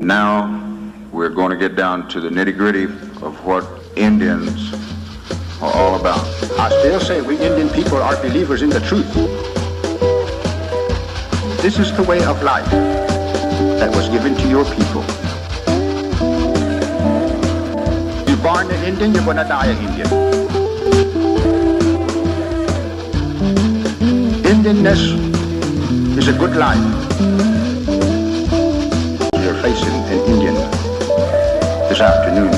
Now we're going to get down to the nitty-gritty of what Indians are all about. I still say we Indian people are believers in the truth. This is the way of life that was given to your people. You're born an Indian, you're going to die an Indian. Indianness is a good life. You're facing an Indian this afternoon.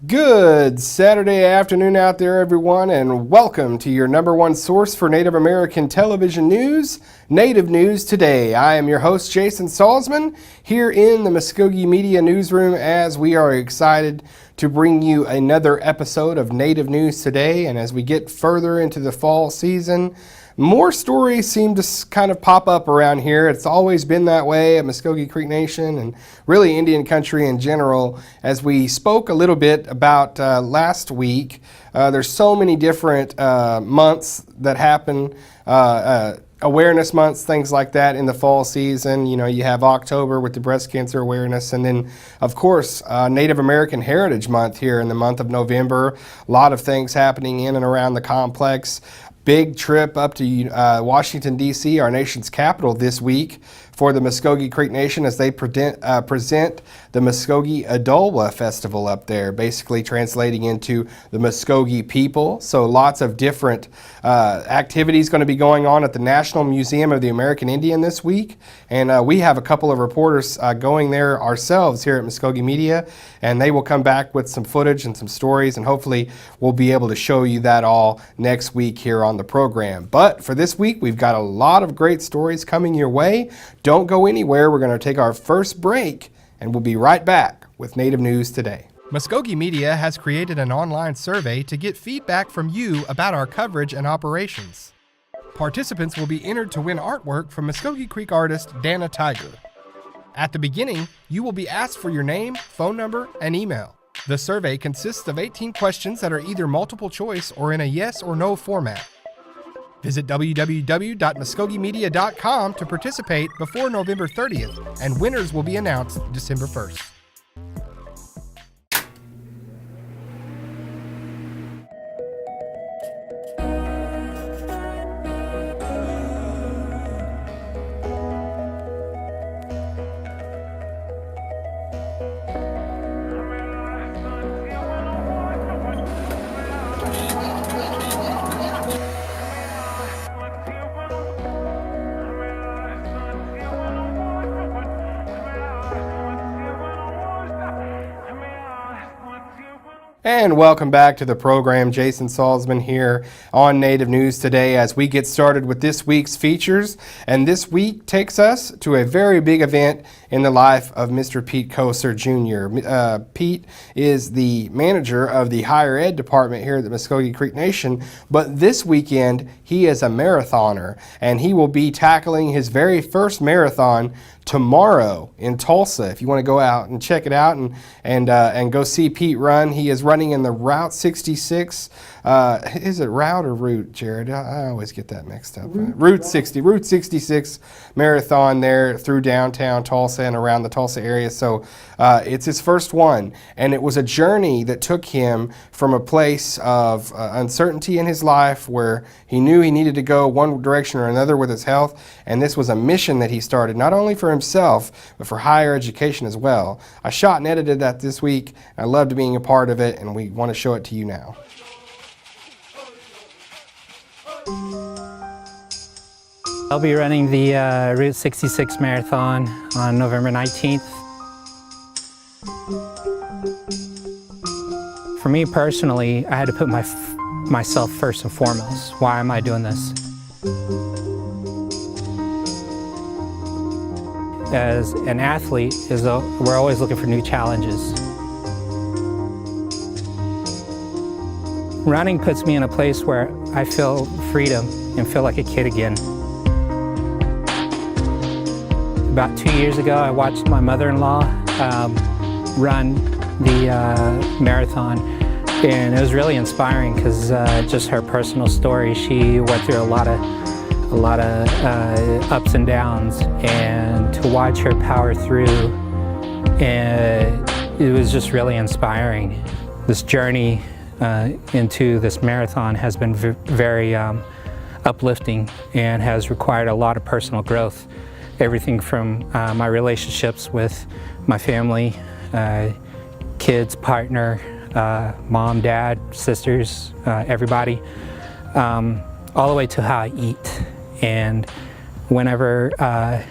Good Saturday afternoon out there, everyone, and welcome to your number one source for Native American television news, Native News Today. I am your host, Jason Salzman, here in the Mvskoke Media Newsroom as we are excited to bring you another episode of Native News Today. And as we get further into the fall season, more stories seem to kind of pop up around here. It's always been that way at Mvskoke Creek Nation and really Indian country in general. As we spoke a little bit about last week, there's so many different months that happen, awareness months, things like that in the fall season. You know, you have October with the breast cancer awareness, and then of course Native American Heritage Month here in the month of November. A lot of things happening in and around the complex. Big trip up to Washington, D.C., our nation's capital this week for the Mvskoke Creek Nation as they present the Mvskoke Adolwa Festival up there, basically translating into the Mvskoke people. So lots of different activities going to be going on at the National Museum of the American Indian this week. And we have a couple of reporters going there ourselves here at Mvskoke Media, and they will come back with some footage and some stories, and hopefully we'll be able to show you that all next week here on the program. But for this week, we've got a lot of great stories coming your way. Don't go anywhere. We're going to take our first break, and we'll be right back with Native News Today. Mvskoke Media has created an online survey to get feedback from you about our coverage and operations. Participants will be entered to win artwork from Mvskoke Creek artist Dana Tiger. At the beginning, you will be asked for your name, phone number, and email. The survey consists of 18 questions that are either multiple choice or in a yes or no format. Visit www.mvskokemedia.com to participate before November 30th, and winners will be announced December 1st. And welcome back to the program. Jason Salzman here on Native News Today as we get started with this week's features. And this week takes us to a very big event in the life of Mr. Pete Koser Jr. Pete is the manager of the higher ed department here at the Mvskoke Creek Nation, but this weekend he is a marathoner, and he will be tackling his very first marathon tomorrow in Tulsa. If you want to go out and check it out and go see Pete run, he is running in the Route 66. Is it route or route, Jared? I always get that mixed up. Route 66 marathon there through downtown Tulsa and around the Tulsa area. So it's his first one, and it was a journey that took him from a place of uncertainty in his life where he knew he needed to go one direction or another with his health, and this was a mission that he started not only for himself but for higher education as well. I shot and edited that this week. I loved being a part of it, and we want to show it to you now. I'll be running the Route 66 Marathon on November 19th. For me personally, I had to put myself first and foremost. Why am I doing this? As an athlete, we're always looking for new challenges. Running puts me in a place where I feel freedom and feel like a kid again. About 2 years ago, I watched my mother-in-law run the marathon, and it was really inspiring because just her personal story. She went through a lot of lot of ups and downs, and to watch her power through, it was just really inspiring. This journey into this marathon has been very uplifting and has required a lot of personal growth. Everything from my relationships with my family, kids, partner, mom, dad, sisters, everybody, all the way to how I eat. And whenever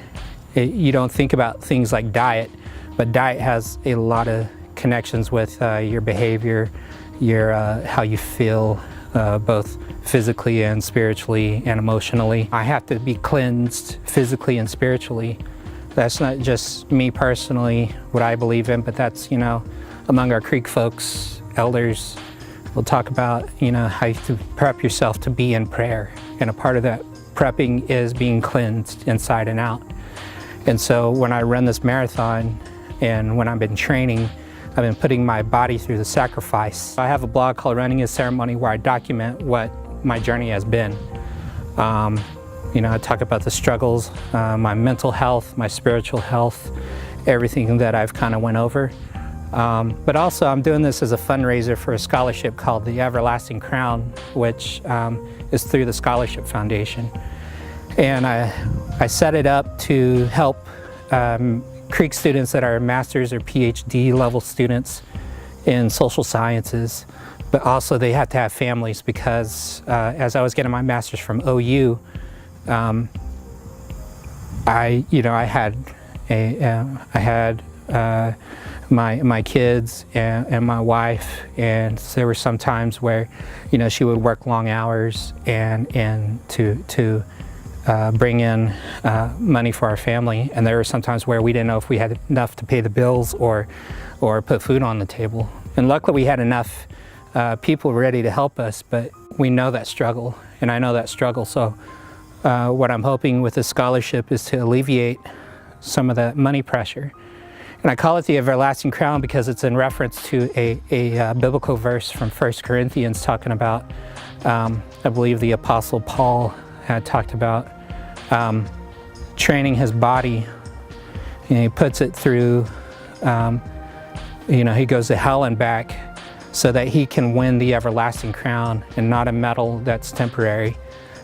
you don't think about things like diet, but diet has a lot of connections with your behavior, your how you feel, both physically and spiritually and emotionally. I have to be cleansed physically and spiritually. That's not just me personally, what I believe in, but that's, among our Creek folks, elders, we'll talk about, how you to prep yourself to be in prayer. And a part of that prepping is being cleansed inside and out. And so when I run this marathon and when I've been training, I've been putting my body through the sacrifice. I have a blog called Running a Ceremony where I document what my journey has been. I talk about the struggles, my mental health, my spiritual health, everything that I've kind of went over. But also I'm doing this as a fundraiser for a scholarship called the Everlasting Crown, which is through the Scholarship Foundation. And I set it up to help Creek students that are master's or PhD level students in social sciences, but also they have to have families because as I was getting my master's from OU, I had my kids and my wife, and so there were some times where she would work long hours and to bring in money for our family, and there were some times where we didn't know if we had enough to pay the bills or put food on the table. And luckily we had enough people ready to help us, but we know that struggle, and I know that struggle. So what I'm hoping with this scholarship is to alleviate some of that money pressure. And I call it the Everlasting Crown because it's in reference to a biblical verse from 1 Corinthians talking about, I believe the Apostle Paul had talked about training his body, and he puts it through, he goes to hell and back so that he can win the everlasting crown and not a medal that's temporary.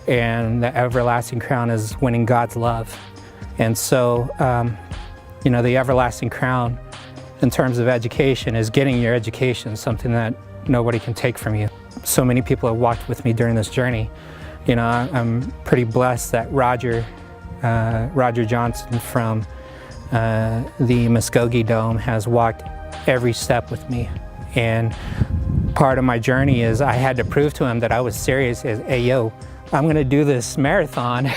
And the everlasting crown is winning God's love. And so, the everlasting crown in terms of education is getting your education, something that nobody can take from you. So many people have walked with me during this journey. I'm pretty blessed that Roger Johnson from the Mvskoke Dome has walked every step with me. And part of my journey is I had to prove to him that I was serious. Hey, yo, I'm gonna do this marathon.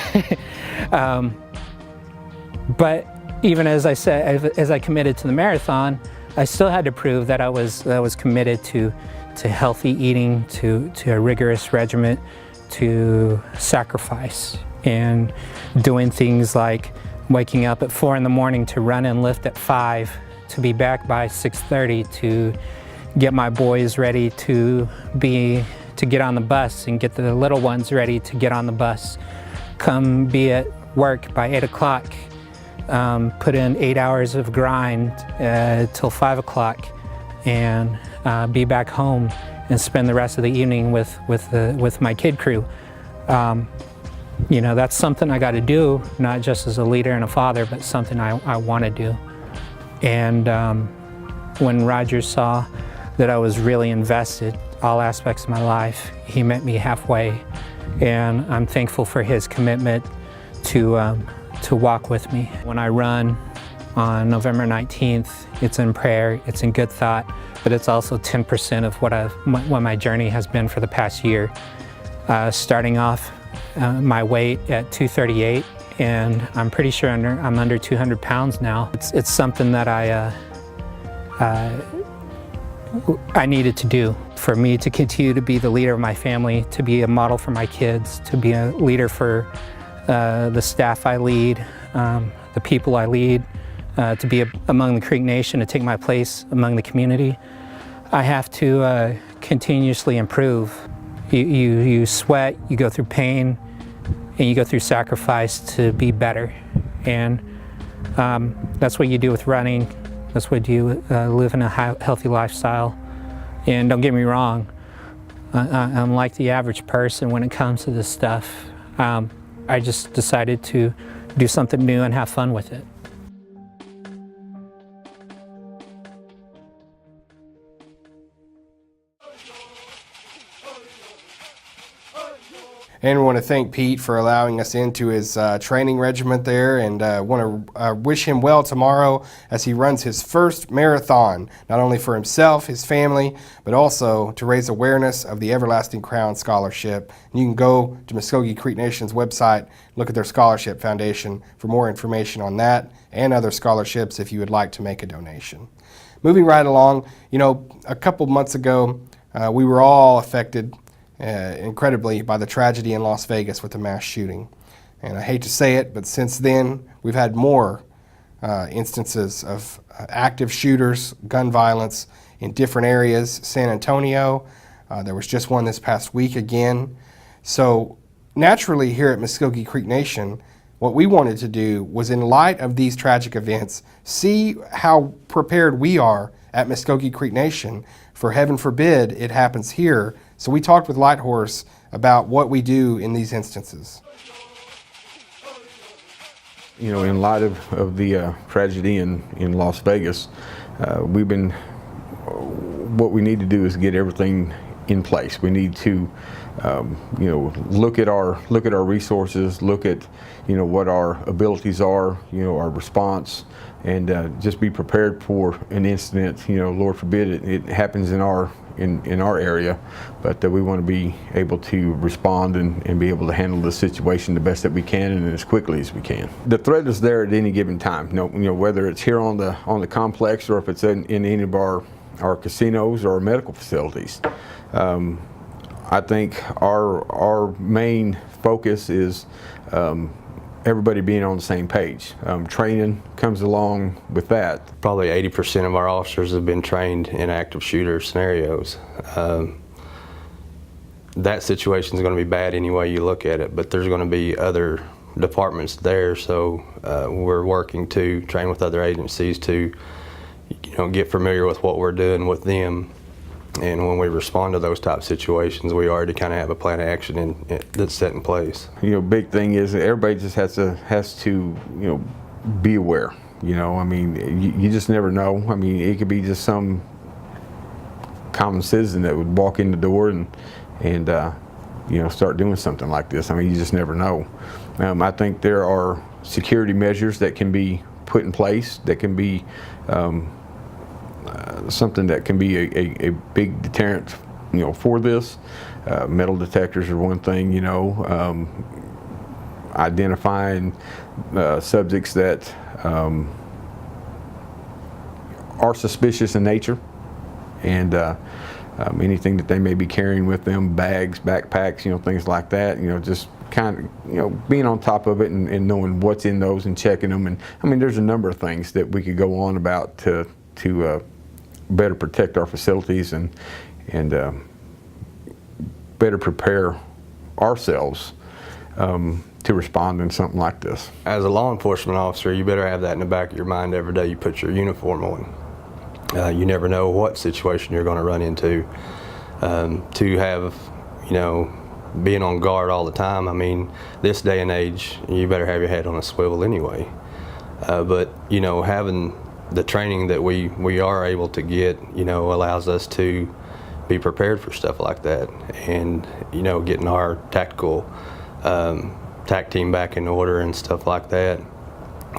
But even as I said, as I committed to the marathon, I still had to prove that I was committed to healthy eating, to a rigorous regimen, to sacrifice, and doing things like waking up at 4 in the morning to run and lift at 5, to be back by 6:30, to get my boys ready to get on the bus and get the little ones ready to get on the bus, come be at work by 8 o'clock, put in 8 hours of grind till 5 o'clock, and be back home and spend the rest of the evening with my kid crew. That's something I got to do, not just as a leader and a father, but something I want to do. And when Roger saw that I was really invested, all aspects of my life, he met me halfway, and I'm thankful for his commitment to walk with me. When I run on November 19th, it's in prayer, it's in good thought, but it's also 10% of what my journey has been for the past year. Starting off my weight at 238, and I'm pretty sure I'm under 200 pounds now. It's something that I needed to do for me to continue to be the leader of my family, to be a model for my kids, to be a leader for the staff I lead, the people I lead, to be among the Creek Nation, to take my place among the community. I have to continuously improve. You sweat, you go through pain, and you go through sacrifice to be better. And that's what you do with running. That's what you living a healthy lifestyle. And don't get me wrong, I'm like the average person when it comes to this stuff. I just decided to do something new and have fun with it. And we want to thank Pete for allowing us into his training regiment there, and want to wish him well tomorrow as he runs his first marathon, not only for himself, his family, but also to raise awareness of the Everlasting Crown Scholarship. And you can go to Mvskoke Creek Nation's website, look at their scholarship foundation for more information on that and other scholarships if you would like to make a donation. Moving right along, you know, a couple months ago, we were all affected incredibly by the tragedy in Las Vegas with the mass shooting. And I hate to say it, but since then we've had more instances of active shooters, gun violence in different areas. San Antonio, there was just one this past week again. So naturally here at Mvskoke Creek Nation, what we wanted to do was, in light of these tragic events, see how prepared we are at Mvskoke Creek Nation for, heaven forbid, it happens here. So we talked with Light Horse about what we do in these instances. You know, in light of the tragedy in Las Vegas, what we need to do is get everything in place. We need to, you know, look at our resources, look at, you know, what our abilities are, you know, our response, and just be prepared for an incident. You know, Lord forbid it happens in our area, but we want to be able to respond and be able to handle the situation the best that we can and as quickly as we can. The threat is there at any given time. You know, whether it's here on the complex or if it's in any of our casinos or our medical facilities. I think our main focus is everybody being on the same page. Training comes along with that. Probably 80% of our officers have been trained in active shooter scenarios. That situation is going to be bad any way you look at it, but there's going to be other departments there, so we're working to train with other agencies to, you know, get familiar with what we're doing with them. And when we respond to those type of situations, we already kind of have a plan of action that's set in place. You know, big thing is that everybody just has to you know, be aware. You know, I mean, you just never know. I mean, it could be just some common citizen that would walk in the door and you know, start doing something like this. I mean, you just never know. I think there are security measures that can be put in place that can be something that can be a big deterrent, you know, for this. Metal detectors are one thing, you know, identifying subjects that are suspicious in nature, and anything that they may be carrying with them, bags, backpacks, you know, things like that, you know, just kind of, you know, being on top of it and knowing what's in those and checking them. And I mean, there's a number of things that we could go on about to better protect our facilities and better prepare ourselves to respond in something like this. As a law enforcement officer, you better have that in the back of your mind every day you put your uniform on. You never know what situation you're going to run into. To have, you know, being on guard all the time, I mean, this day and age, you better have your head on a swivel anyway. But, you know, having the training that we are able to get, you know, allows us to be prepared for stuff like that. And, you know, getting our tactical TAC team back in order and stuff like that.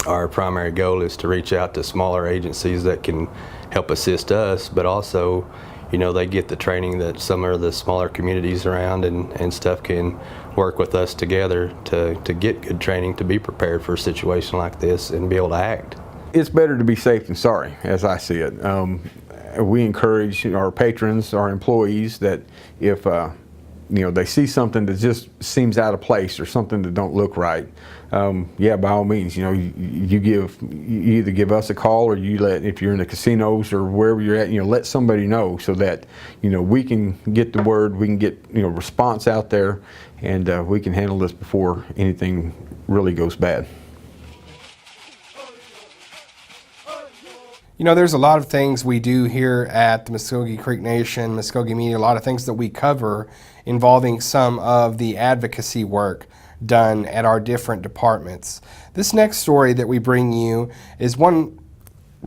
Our primary goal is to reach out to smaller agencies that can help assist us, but also, you know, they get the training that some of the smaller communities around and stuff can work with us together to get good training to be prepared for a situation like this and be able to act. It's better to be safe than sorry, as I see it. We encourage our patrons, our employees, that if they see something that just seems out of place or something that don't look right, yeah, by all means, you either give us a call, or if you're in the casinos or wherever you're at, let somebody know, so that we can get the word, we can get response out there, and we can handle this before anything really goes bad. There's a lot of things we do here at the Mvskoke Creek Nation, Mvskoke Media, a lot of things that we cover involving some of the advocacy work done at our different departments. This next story that we bring you is one,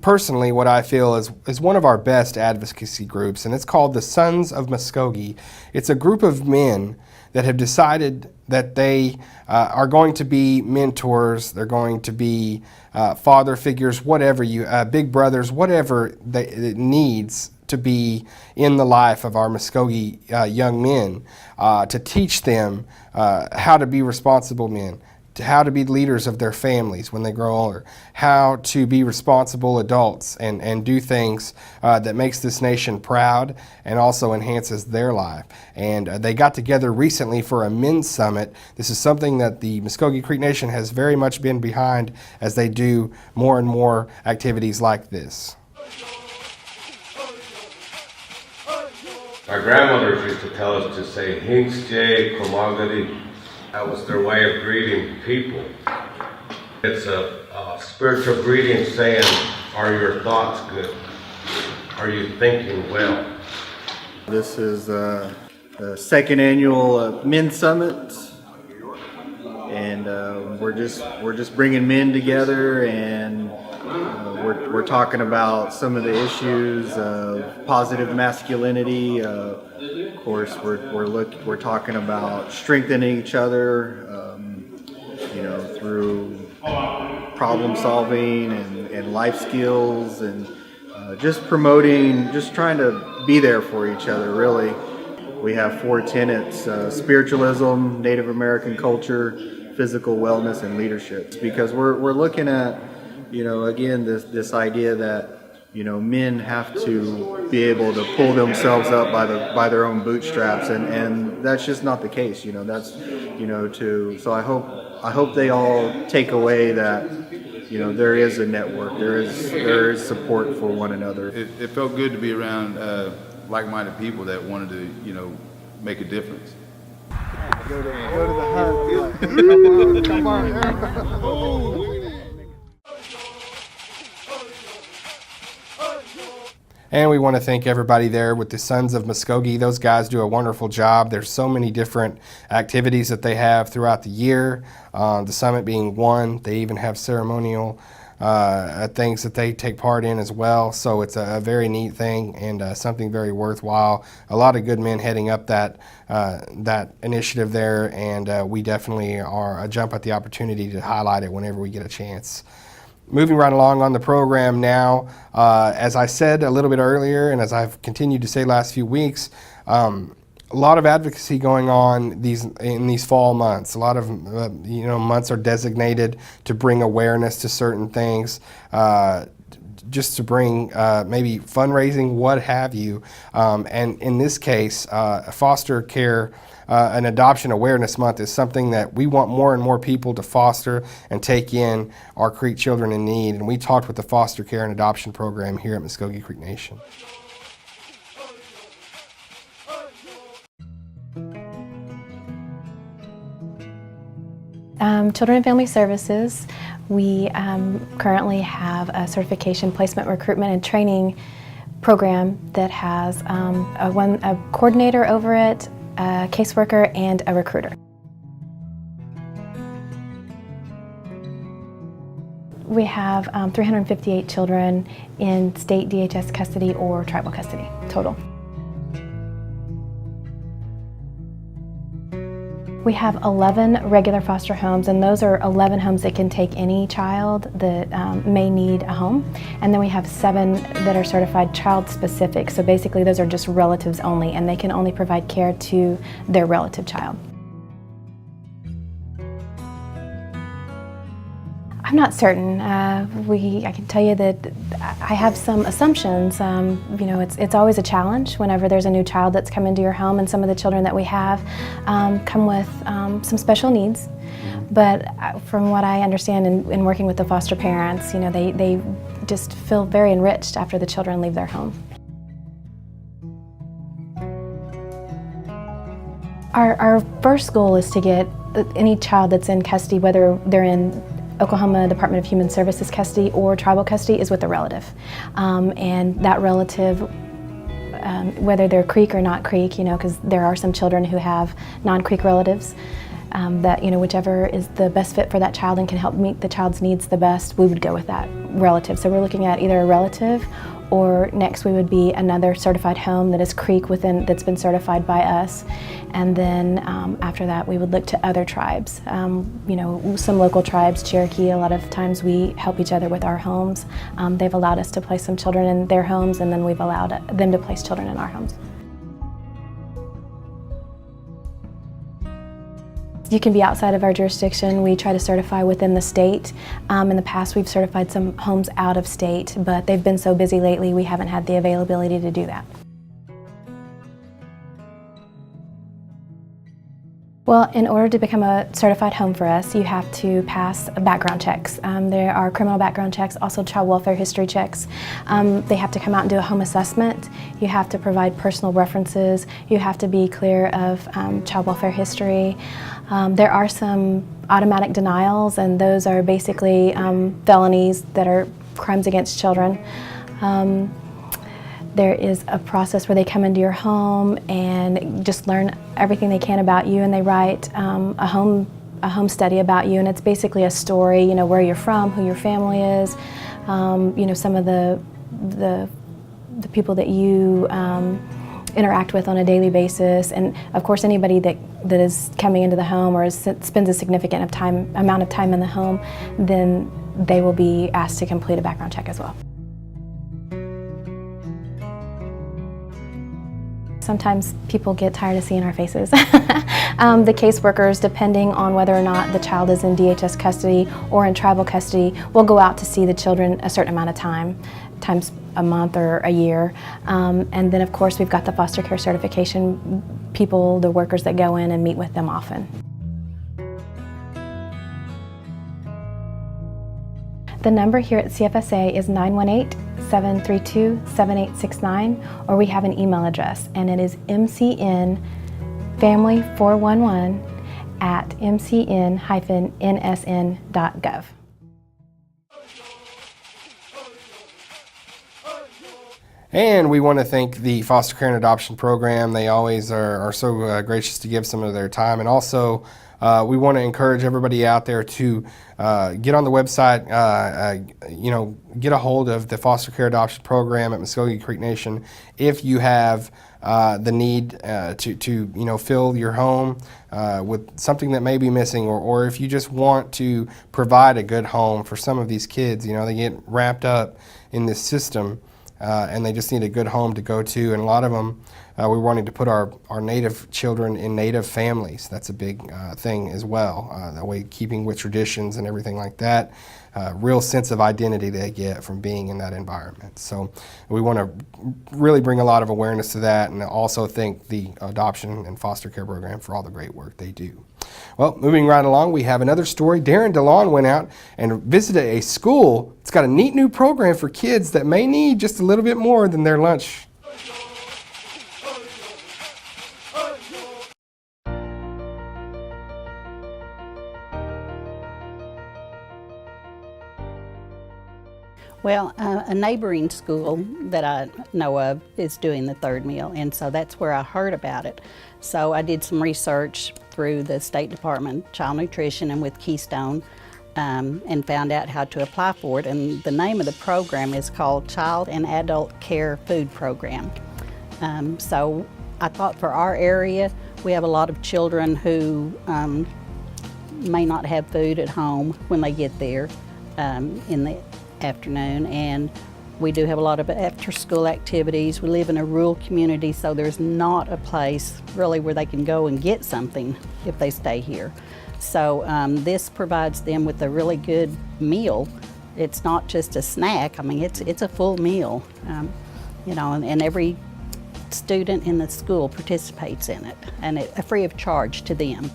personally, what I feel is one of our best advocacy groups, and it's called the Sons of Mvskoke. It's a group of men that have decided that they are going to be mentors, they're going to be father figures, whatever big brothers, whatever it needs to be in the life of our Mvskoke young men, to teach them how to be responsible men, how to be leaders of their families when they grow older, how to be responsible adults and do things that makes this nation proud and also enhances their life. And they got together recently for a men's summit. This is something that the Mvskoke Creek Nation has very much been behind as they do more and more activities like this. Our grandmothers used to tell us to say Hinksje, Komagadi. That was their way of greeting people. It's a spiritual greeting saying, are your thoughts good? Are you thinking well? This is the second annual Men's Summit, and we're just bringing men together, and we're talking about some of the issues of positive masculinity. Of course, we're talking about strengthening each other, through problem solving and life skills, and just promoting, just trying to be there for each other, really. We have 4 tenets: spiritualism, Native American culture, physical wellness, and leadership. Because we're looking at, again, this idea that men have to be able to pull themselves up by their own bootstraps, and that's just not the case. So I hope they all take away that there is a network, there is support for one another. It felt good to be around like-minded people that wanted to make a difference. Go to the hunt. Come on. And we want to thank everybody there with the Sons of Mvskoke. Those guys do a wonderful job. There's so many different activities that they have throughout the year, the summit being one. They even have ceremonial things that they take part in as well. So it's a very neat thing and something very worthwhile. A lot of good men heading up that initiative there, and we definitely are a jump at the opportunity to highlight it whenever we get a chance. Moving right along on the program now, as I said a little bit earlier, and as I've continued to say last few weeks, a lot of advocacy going on in these fall months. A lot of months are designated to bring awareness to certain things, just to bring maybe fundraising, what have you. And in this case, foster care. An Adoption Awareness Month is something that we want more and more people to foster and take in our Creek children in need. And we talked with the foster care and adoption program here at Mvskoke Creek Nation. Children and Family Services, we currently have a certification placement recruitment and training program that has a coordinator over it, a caseworker, and a recruiter. We have 358 children in state DHS custody or tribal custody total. We have 11 regular foster homes, and those are 11 homes that can take any child that may need a home. And then we have 7 that are certified child specific. So basically those are just relatives only, and they can only provide care to their I'm not certain. I can tell you that I have some assumptions. You know, it's always a challenge whenever there's a new child that's come into your home, and some of the children that we have come with some special needs. But from what I understand in working with the foster parents, you know, they just feel very enriched after the children leave their home. Our first goal is to get any child that's in custody, whether they're in Oklahoma Department of Human Services custody or tribal custody, is with a relative. And that relative, whether they're Creek or not Creek, you know, because there are some children who have non-Creek relatives, that, you know, whichever is the best fit for that child and can help meet the child's needs the best, we would go with that relative. So we're looking at either a relative, or next we would be another certified home that is Creek that's been certified by us. And then after that we would look to other tribes. You know, some local tribes, Cherokee, a lot of times we help each other with our homes. They've allowed us to place some children in their homes, and then we've allowed them to place children in our homes. You can be outside of our jurisdiction. We try to certify within the state. In the past, we've certified some homes out of state, but they've been so busy lately, we haven't had the availability to do that. Well, in order to become a certified home for us, you have to pass background checks. There are criminal background checks, also child welfare history checks. They have to come out and do a home assessment. You have to provide personal references. You have to be clear of child welfare history. There are some automatic denials, and those are basically felonies that are crimes against children. There is a process where they come into your home and just learn everything they can about you, and they write a home study about you, and it's basically a story, you know, where you're from, who your family is, you know, some of the people that you interact with on a daily basis, and of course anybody that is coming into the home or spends a significant amount of time in the home, then they will be asked to complete a background check as well. Sometimes people get tired of seeing our faces. The caseworkers, depending on whether or not the child is in DHS custody or in tribal custody, will go out to see the children a certain amount of times a month or a year. And then of course we've got the foster care certification people, the workers that go in and meet with them often. The number here at CFSA is 918-732-7869, or we have an email address, and it is mcnfamily411@mcn-nsn.gov. And we want to thank the Foster Care and Adoption Program. They always are so gracious to give some of their time. And also, we want to encourage everybody out there to get on the website, you know, get a hold of the Foster Care Adoption Program at Mvskoke Creek Nation if you have the need to you know, fill your home with something that may be missing, or if you just want to provide a good home for some of these kids. You know, they get wrapped up in this system. And they just need a good home to go to, and a lot of them, we're wanting to put our Native children in Native families. That's a big thing as well, that way keeping with traditions and everything like that. Real sense of identity they get from being in that environment. So we want to really bring a lot of awareness to that, and also thank the Adoption and Foster Care Program for all the great work they do. Well, moving right along, we have another story. Darren DeLon went out and visited a school. It's got a neat new program for kids that may need just a little bit more than their lunch. Well, a neighboring school that I know of is doing the third meal, and so that's where I heard about it. So I did some research through the State Department of Child Nutrition and with Keystone, and found out how to apply for it. And the name of the program is called Child and Adult Care Food Program. So I thought for our area, we have a lot of children who may not have food at home when they get there in the afternoon, and we do have a lot of after-school activities. We live in a rural community, so there's not a place really where they can go and get something if they stay here. So this provides them with a really good meal. It's not just a snack. I mean, it's a full meal, you know, and every student in the school participates in it, and it's free of charge to them.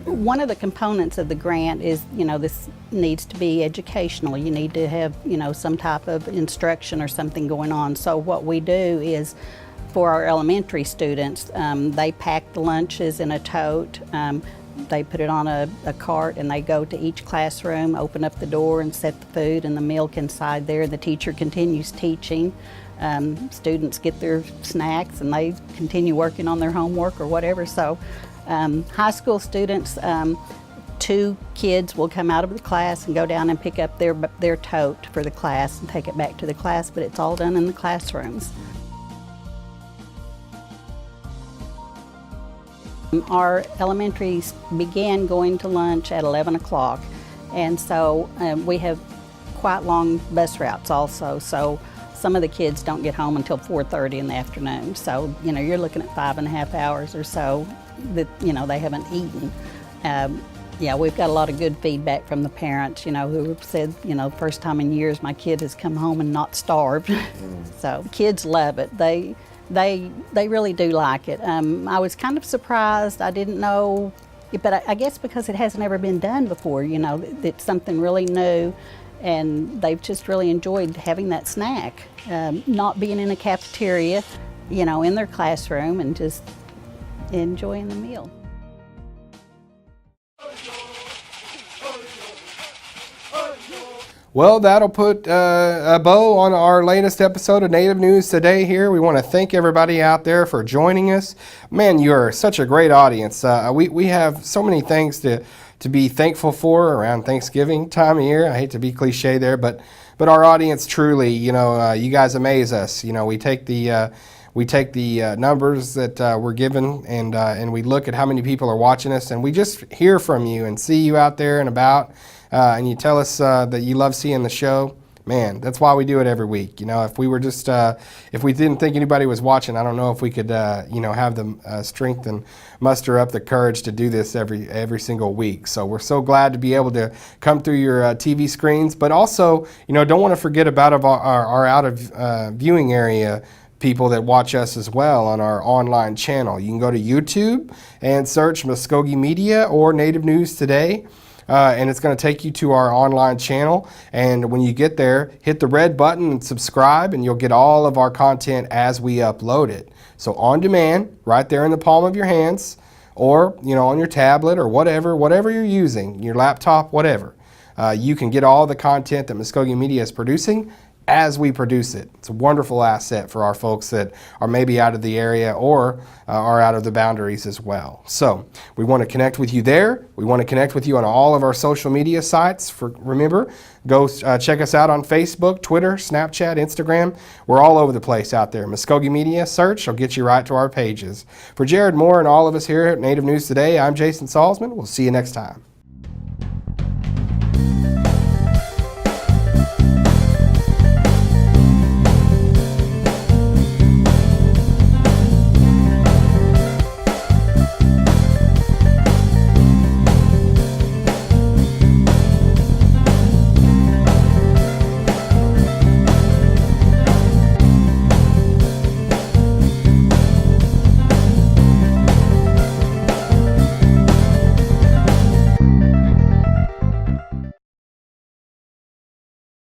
One of the components of the grant is, you know, this needs to be educational. You need to have, you know, some type of instruction or something going on. So what we do is, for our elementary students, they pack the lunches in a tote. They put it on a cart and they go to each classroom, open up the door and set the food and the milk inside there. The teacher continues teaching. Students get their snacks and they continue working on their homework or whatever. So high school students, 2 kids will come out of the class and go down and pick up their tote for the class and take it back to the class, but it's all done in the classrooms. Our elementaries began going to lunch at 11 o'clock, and so we have quite long bus routes also, so some of the kids don't get home until 4:30 in the afternoon. So, you know, you're looking at 5.5 hours or so that, you know, they haven't eaten. Yeah, we've got a lot of good feedback from the parents, you know, who have said, you know, first time in years my kid has come home and not starved. So kids love it. They really do like it. I was kind of surprised. I didn't know, but I guess because it hasn't ever been done before, you know, it's something really new, and they've just really enjoyed having that snack, not being in a cafeteria, you know, in their classroom and just enjoying the meal. Well, that'll put a bow on our latest episode of Native News Today here. We want to thank everybody out there for joining us. Man, you're such a great audience. We have so many things to be thankful for around Thanksgiving time of year. I hate to be cliche there, but our audience truly, you know, you guys amaze us. You know, we take the numbers that we're given and we look at how many people are watching us, and we just hear from you and see you out there and about. And you tell us that you love seeing the show. Man, that's why we do it every week. You know, if we were just, if we didn't think anybody was watching, I don't know if we could, you know, have the strength and muster up the courage to do this every single week. So we're so glad to be able to come through your TV screens, but also, you know, don't want to forget about our out of viewing area people that watch us as well on our online channel. You can go to YouTube and search Mvskoke Media or Native News Today. And it's going to take you to our online channel, and when you get there, hit the red button and subscribe, and you'll get all of our content as we upload it. So on demand, right there in the palm of your hands, or, you know, on your tablet or whatever you're using, your laptop, whatever, you can get all the content that Mvskoke Media is producing as we produce it. It's a wonderful asset for our folks that are maybe out of the area or are out of the boundaries as well. So we want to connect with you there. We want to connect with you on all of our social media sites. Remember, go check us out on Facebook, Twitter, Snapchat, Instagram. We're all over the place out there. Mvskoke Media search will get you right to our pages. For Jared Moore and all of us here at Native News Today, I'm Jason Salzman. We'll see you next time.